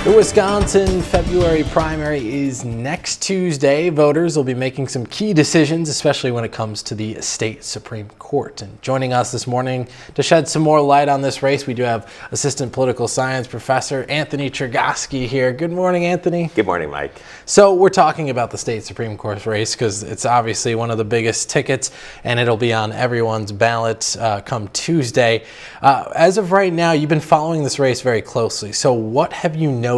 The Wisconsin February primary is next Tuesday. Voters will be making some key decisions, especially when it comes to the state Supreme Court. And joining us this morning to shed some more light on this race, we do have Assistant Political Science Professor Anthony Chergosky here. Good morning, Anthony. Good morning, Mike. So we're talking about the state Supreme Court race because it's obviously one of the biggest tickets, and it'll be on everyone's ballot come Tuesday. As of right now, you've been following this race very closely. So what have you noticed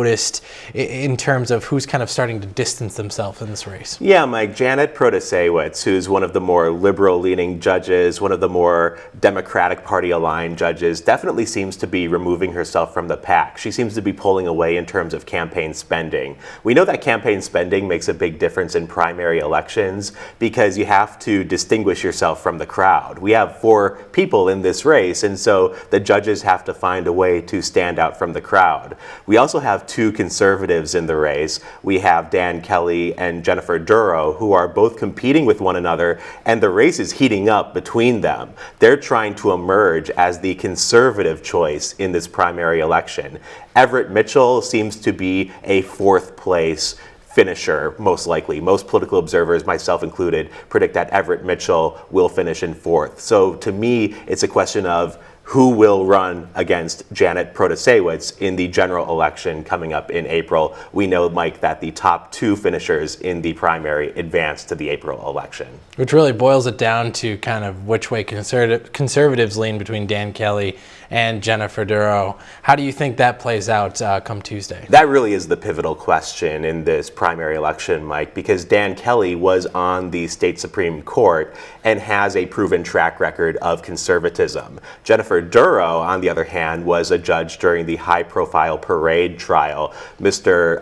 in terms of who's kind of starting to distance themselves in this race? Yeah, Mike, Janet Protasewicz, who's one of the more liberal-leaning judges, one of the more Democratic Party-aligned judges, definitely seems to be removing herself from the pack. She seems to be pulling away in terms of campaign spending. We know that campaign spending makes a big difference in primary elections because you have to distinguish yourself from the crowd. We have 4 people in this race, and so the judges have to find a way to stand out from the crowd. We also have 2 conservatives in the race. We have Dan Kelly and Jennifer Duro, who are both competing with one another, and the race is heating up between them. They're trying to emerge as the conservative choice in this primary election. Everett Mitchell seems to be a 4th place finisher, most likely. Most political observers, myself included, predict that Everett Mitchell will finish in 4th. So to me, it's a question of who will run against Janet Protasewicz in the general election coming up in April. We know, Mike, that the top 2 finishers in the primary advance to the April election. Which really boils it down to kind of which way conservatives lean between Dan Kelly and Jennifer Duro. How do you think that plays out come Tuesday? That really is the pivotal question in this primary election, Mike, because Dan Kelly was on the state Supreme Court and has a proven track record of conservatism. Jennifer Duro, on the other hand, was a judge during the high-profile parade trial. Mr.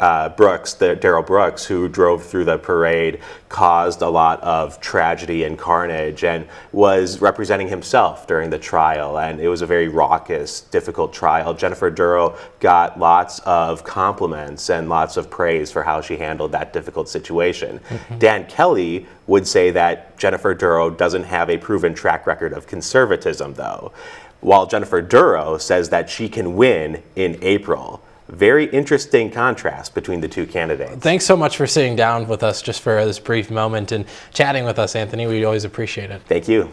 Darrell Brooks, who drove through the parade, caused a lot of tragedy and carnage and was representing himself during the trial, and it was a very raucous, difficult trial. Jennifer Duro got lots of compliments and lots of praise for how she handled that difficult situation. Dan Kelly would say that Jennifer Duro doesn't have a proven track record of conservatism, though, while Jennifer Duro says that she can win in April. Very interesting contrast between the 2 candidates. Thanks so much for sitting down with us just for this brief moment and chatting with us, Anthony. We always appreciate it. Thank you.